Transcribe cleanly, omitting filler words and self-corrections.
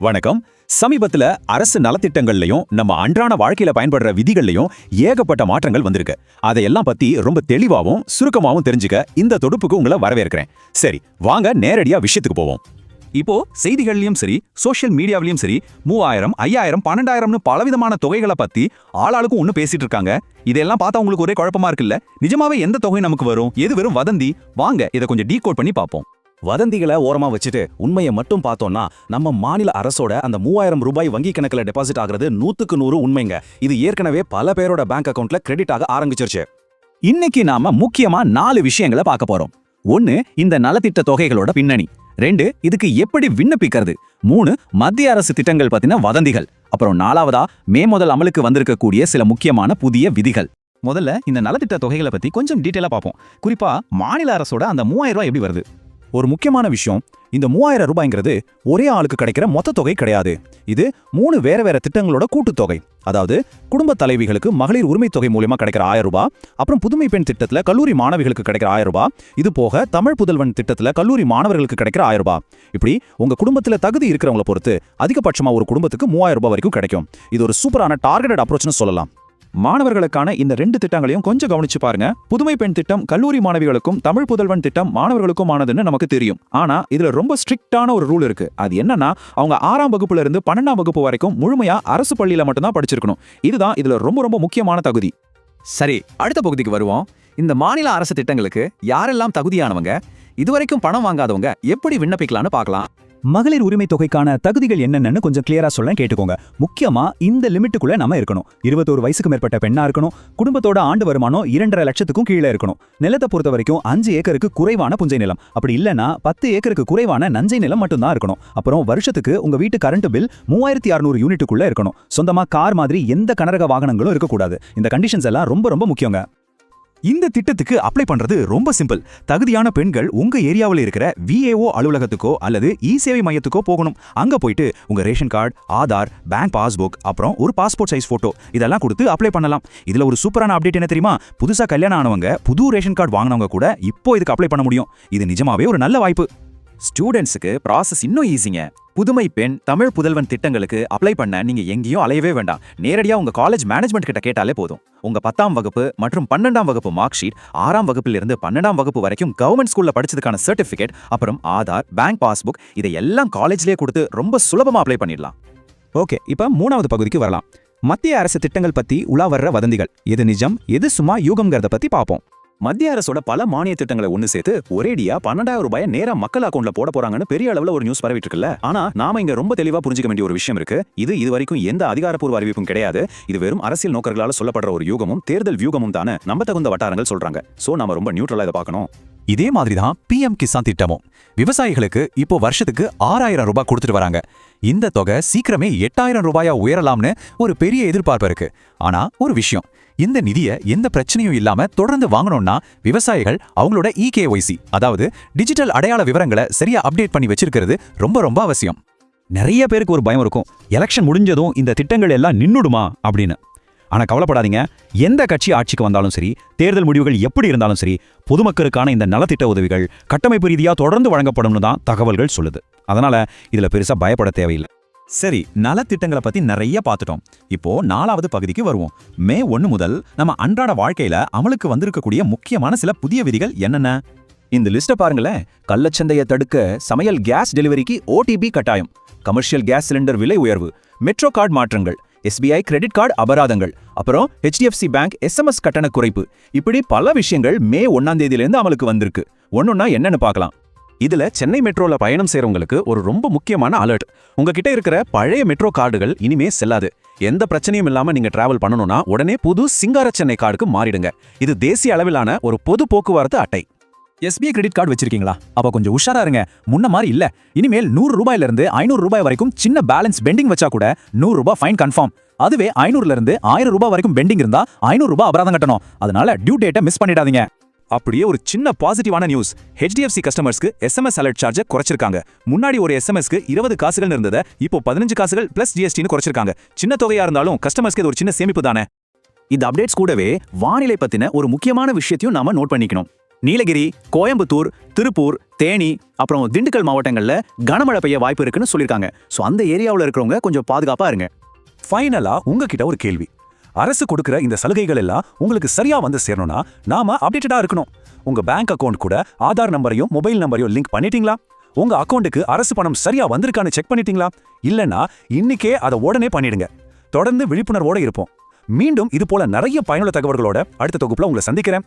வணக்கம். சமீபத்துல அரசு நலத்திட்டங்கள்லயும் நம்ம அன்றாட வாழ்க்கையில பயன்படுற விதிகள்லயும் ஏகப்பட்ட மாற்றங்கள் வந்திருக்கு. அதையெல்லாம் பத்தி ரொம்ப தெளிவாவும் சுருக்கமாவும் தெரிஞ்சுக்க இந்த தொடுப்புக்கு உங்களை வரவேற்கிறேன். சரி, வாங்க நேரடியா விஷயத்துக்கு போவோம். இப்போ செய்திகள்லயும் சரி, சோஷியல் மீடியாவிலயும் சரி, 3000, 5000, 12000னு பலவிதமான தொகைகளை பத்தி ஆளாளுக்கும் ஒண்ணு பேசிட்டு இருக்காங்க. இதெல்லாம் பார்த்தா உங்களுக்கு ஒரே குழப்பமா இருக்குல்ல? நிஜமாவே எந்த தொகை நமக்கு வரும், எது வெறும் வதந்தி? வாங்க இதை கொஞ்சம் டீகோட் பண்ணி பார்ப்போம். வதந்திகளை ஓரமா வச்சுட்டு உண்மையை மட்டும் பார்த்தோம்னா, நம்ம மாநில அரசோட அந்த 3000 ரூபாய் வங்கி கணக்குல டெபாசிட் ஆகுறது 100க்கு 100 உண்மைங்க. இது ஏற்கனவே பல பேரோட பேங்க் அக்கவுண்ட்ல கிரெடிட் ஆக ஆரம்பிச்சிருச்சு. இன்னைக்கு நாம முக்கியமா 4 விஷயங்களை பார்க்க போறோம். 1, இந்த நலத்திட்ட தொகைகளோட பின்னணி. 2, இதுக்கு எப்படி விண்ணப்பிக்கிறது. 3, மத்திய அரசு திட்டங்கள் பத்தின வதந்திகள். அப்புறம் 4வதா மே முதல் அமலுக்கு வந்திருக்கக்கூடிய சில முக்கியமான புதிய விதிகள். முதல்ல இந்த நலத்திட்ட தொகைகளை பத்தி கொஞ்சம் டீட்டெயிலா பார்ப்போம். குறிப்பா மாநில அரசோட அந்த 3000 ரூபாய் எப்படி வருது. ஒரு முக்கியமான விஷயம், இந்த 3000 ரூபாய்ங்கிறது ஒரே ஆளுக்கு கிடைக்கிற மொத்த தொகை கிடையாது. இது 3 வேற வேற திட்டங்களோட கூட்டுத்தொகை. அதாவது குடும்ப தலைவிகளுக்கு மகளிர் உரிமை தொகை மூலமா கிடைக்கிற 1000 ரூபாய், அப்புறம் புதுமை பெண் திட்டத்துல கல்லூரி மாணவிகளுக்கு கிடைக்கிற 1000 ரூபாய், இது போக தமிழ் புதல்வன் திட்டத்துல கல்லூரி மாணவர்களுக்கு கிடைக்கிற 1000 ரூபாய். இப்படி உங்க குடும்பத்துல தகுதி இருக்கிறவங்கள பொறுத்து அதிகபட்சமா ஒரு குடும்பத்துக்கு 3000 ரூபாய் வரைக்கும் கிடைக்கும். இது ஒரு சூப்பரான டார்கெட்டட் அப்ரோச்னு சொல்லலாம். மாணவர்களுக்கான இந்த 2 திட்டங்களையும் கொஞ்சம் கவனிச்சு பாருங்க. புதுமை பெண் திட்டம் கல்லூரி மாணவிகளுக்கும், தமிழ் புதல்வன் திட்டம் மாணவர்களுக்கும் ஆனதுன்னு நமக்கு தெரியும். ஆனா இதுல ரொம்ப ஸ்ட்ரிக்டான ஒரு ரூல் இருக்கு. அது என்னன்னா, அவங்க 6ஆம் வகுப்புல இருந்து 12ஆம் வகுப்பு வரைக்கும் முழுமையா அரசு பள்ளியில மட்டும்தான் படிச்சிருக்கணும். இதுதான் இதுல ரொம்ப ரொம்ப முக்கியமான தகுதி. சரி, அடுத்த பகுதிக்கு வருவோம். இந்த மாநில அரசு திட்டங்களுக்கு யாரெல்லாம் தகுதியானவங்க, இதுவரைக்கும் பணம் வாங்காதவங்க எப்படி விண்ணப்பிக்கலாம்னு பார்க்கலாம். மகளிர் உரிமை தொகைக்கான தகுதிகள் என்னென்னு கொஞ்சம் கிளியரா சொல்ல கேட்டுக்கோங்க. முக்கியமா இந்த லிமிட்டுக்குள்ள நம்ம இருக்கணும். 21 வயசுக்கு மேற்பட்ட பெண்ணா இருக்கணும். குடும்பத்தோட ஆண்டு வருமானம் 2.5 லட்சத்துக்கும் கீழே இருக்கணும். நிலத்தை பொறுத்த வரைக்கும் 5 ஏக்கருக்கு குறைவான புஞ்சை நிலம், அப்படி இல்லைன்னா 10 ஏக்கருக்கு குறைவான நஞ்சை நிலம் மட்டும்தான் இருக்கணும். அப்புறம் வருஷத்துக்கு உங்க வீட்டு கரண்ட் பில் 3600 யூனிட்டுக்குள்ள இருக்கணும். சொந்தமா கார் மாதிரி எந்த கனரக வாகனங்களும் இருக்கக்கூடாது. இந்த கண்டிஷன்ஸ் எல்லாம் ரொம்ப ரொம்ப முக்கியங்க. இந்த திட்டத்துக்கு அப்ளை பண்றது ரொம்ப சிம்பிள். தகுதியான பெண்கள் உங்க ஏரியாவில் இருக்கிற விஏஓ அலுவலகத்துக்கோ அல்லது இ-சேவை மையத்துக்கோ போகணும். அங்க போயிட்டு உங்க ration card, Aadhaar, bank passbook, அப்புறம் ஒரு பாஸ்போர்ட் சைஸ் போட்டோ இதெல்லாம் கொடுத்து அப்ளை பண்ணலாம். இதுல ஒரு சூப்பரான அப்டேட் என்ன தெரியுமா? புதுசா கல்யாணம் ஆனவங்க, புது ரேஷன் கார்டு வாங்கினவங்க கூட இப்போ இதுக்கு அப்ளை பண்ண முடியும். இது நிஜமாவே ஒரு நல்ல வாய்ப்பு. ஸ்டூடெண்ட்ஸுக்கு ப்ராசஸ் இன்னும் ஈஸிங்க. புதுமை பெண், தமிழ் புதல்வன் திட்டங்களுக்கு அப்ளை பண்ண நீங்க எங்கேயும் அலையவே வேண்டாம். நேரடியா உங்க காலேஜ் மேனேஜ்மெண்ட் கிட்ட கேட்டாலே போதும். உங்க 10ஆம் வகுப்பு மற்றும் 12ஆம் வகுப்பு மார்க் ஷீட், 6ஆம் வகுப்பில் இருந்து 12ஆம் வகுப்பு வரைக்கும் கவர்மெண்ட் ஸ்கூல்ல படிச்சதுக்கான சர்டிபிகேட், அப்புறம் ஆதார், பேங்க் பாஸ்புக் இதையெல்லாம் காலேஜ்லயே கொடுத்து ரொம்ப சுலபமா அப்ளை பண்ணிடலாம். ஓகே, இப்ப 3வது பகுதிக்கு வரலாம். மத்திய அரசு திட்டங்கள் பத்தி உலா வர்ற வதந்திகள், எது நிஜம் எது சும்மா யூகம்ங்கிறத பத்தி பார்ப்போம். மத்திய அரசோட பல மானிய திட்டங்களை ஒன்னு சேர்த்து ஒரேடியா 12000 ரூபாயை நேரா மக்கள் அக்கௌண்ட்ல போட போறாங்கன்னு பெரிய அளவுல ஒரு நியூஸ் பரவிட்டு இருக்குல்ல. ஆனா நாம இங்க ரொம்ப தெளிவா புரிஞ்சுக்க வேண்டிய ஒரு விஷயம் இருக்கு. இது வரைக்கும் எந்த அதிகாரப்பூர்வ அறிவிப்பும் கிடையாது. இது வெறும் அரசியல் நோக்கர்களால சொல்லப்படுற ஒரு யூகமும் தேர்தல் வியூகமும் தானே நம்ப தகுந்த வட்டாரங்கள் சொல்றாங்க. சோ நாம ரொம்ப நியூட்ரலா இதை பார்க்கணும். இதே மாதிரிதான் பிஎம் கிசான் திட்டமும். விவசாயிகளுக்கு இப்போ வருஷத்துக்கு 6000 ரூபாய் கொடுத்துட்டு வராங்க. இந்த தொகை சீக்கிரமே 8000 ரூபாயா உயரலாம்னு ஒரு பெரிய எதிர்பார்ப்பு இருக்கு. ஆனா ஒரு விஷயம், இந்த நிதியை எந்த பிரச்சனையும் இல்லாம தொடர்ந்து வாங்கணும்னா விவசாயிகள் அவங்களோட இகேஒய்சி, அதாவது டிஜிட்டல் அடையாள விவரங்களை சரியா அப்டேட் பண்ணி வச்சிருக்கிறது ரொம்ப ரொம்ப அவசியம். நிறைய பேருக்கு ஒரு பயம் இருக்கும், எலெக்ஷன் முடிஞ்சதும் இந்த திட்டங்கள் எல்லாம் நின்னுடுமா அப்படின்னு. ஆனா கவலைப்படாதீங்க. எந்த கட்சி ஆட்சிக்கு வந்தாலும் சரி, தேர்தல் முடிவுகள் எப்படி இருந்தாலும் சரி, பொதுமக்களுக்கான இந்த நலத்திட்ட உதவிகள் கட்டமைப்பு ரீதியா தொடர்ந்து வழங்கப்படும்னு தான் தகவல்கள் சொல்லுது. அதனால இதுல பெருசா பயப்பட தேவையில்லை. சரி, நலத்திட்டங்களை பத்தி நிறைய பார்த்துட்டோம். இப்போ 4வது பகுதிக்கு வருவோம். மே 1 முதல் நம்ம அன்றாட வாழ்க்கையில அமலுக்கு வந்திருக்கக்கூடிய முக்கியமான சில புதிய விதிகள் என்னென்ன? இந்த லிஸ்ட பாருங்களேன். கள்ளச்சந்தையை தடுக்க சமையல் கேஸ் டெலிவரிக்கு ஓடிபி கட்டாயம், கமர்ஷியல் கேஸ் சிலிண்டர் விலை உயர்வு, மெட்ரோ கார்டு மாற்றங்கள், எஸ்பிஐ கிரெடிட் கார்டு அபராதங்கள், அப்புறம் ஹெச்டிஎஃப்சி பேங்க் எஸ்எம்எஸ் கட்டண குறைப்பு, இப்படி பல விஷயங்கள் மே 1ஆம் தேதியிலிருந்து அமலுக்கு வந்திருக்கு. ஒன்னொன்னா என்னன்னு பார்க்கலாம். இதுல சென்னை மெட்ரோல பயணம் செய்றவங்களுக்கு ஒரு ரொம்ப முக்கியமான அலர்ட். உங்ககிட்ட இருக்கிற பழைய மெட்ரோ கார்டுகள் இனிமே செல்லாது. எந்த பிரச்சனையும் இல்லாம நீங்க டிராவல் பண்ணணும்னா உடனே புது சிங்கார சென்னை கார்டுக்கு மாறிடுங்க. இது தேசிய அளவிலான ஒரு பொது போக்குவரத்து அட்டை. எஸ்பிஐ கிரெடிட் கார்டு வச்சிருக்கீங்களா? அப்ப கொஞ்சம் உஷாரா இருங்க. முன்ன மாதிரி இல்ல. இனிமேல் 100 ரூபாயில இருந்து 500 ரூபாய் வரைக்கும் சின்ன பேலன்ஸ் பெண்டிங் வச்சா கூட 100 ரூபாய் ஃபைன் கன்ஃபார்ம். அதுவே 500ல இருந்து 1000 ரூபாய் வரைக்கும் பெண்டிங் இருந்தா 500 ரூபாய் அபராதம் கட்டணும். அதனால டியூ டேட்டை மிஸ் பண்ணிடாதீங்க. அப்படியே ஒரு சின்ன பாசிட்டிவான நியூஸ். ஹெச்டிஎஃப்சி கஸ்டமர்ஸ்க்கு எஸ்எம்எஸ் அலர்ட் சார்ஜை குறைச்சிருக்காங்க. முன்னாடி ஒரு எஸ்எம்எஸ்க்கு 20 காசுகள் இருந்ததை இப்போ 15 காசுகள் பிளஸ் ஜிஎஸ்டின்னு குறைச்சிருக்காங்க. சின்ன தொகையா இருந்தாலும் கஸ்டமர்ஸ்க்கு இது ஒரு சின்ன சேமிப்பு தானே. இந்த அப்டேட்ஸ் கூடவே வானிலை பத்தின ஒரு முக்கியமான விஷயத்தையும் நாம நோட் பண்ணிக்கணும். நீலகிரி, கோயம்புத்தூர், திருப்பூர், தேனி அப்புறம் திண்டுக்கல் மாவட்டங்கள்ல கனமழை பெய்ய வாய்ப்பு இருக்குன்னு சொல்லியிருக்காங்க. ஸோ அந்த ஏரியாவில் இருக்கிறவங்க கொஞ்சம் பாதுகாப்பா இருங்க. ஃபைனலா உங்ககிட்ட ஒரு கேள்வி. அரசு கொடுக்கிற இந்த சலுகைகள் எல்லாம் உங்களுக்கு சரியா வந்து சேரணும்னா நாம அப்டேட்டடா இருக்கணும். உங்க பேங்க் அக்கவுண்ட் கூட ஆதார் நம்பரையும் மொபைல் நம்பரையும் லிங்க் பண்ணிட்டீங்களா? உங்க அக்கவுண்ட்டுக்கு அரசு பணம் சரியா வந்திருக்கான்னு செக் பண்ணிட்டீங்களா? இல்லனா இன்னைக்கே அதை உடனே பண்ணிடுங்க. தொடர்ந்து விழிப்புணர்வோட இருப்போம். மீண்டும் இது போல நிறைய பயனுள்ள தகவல்களோட அடுத்த தொகுப்புல உங்களை சந்திக்கிறேன்.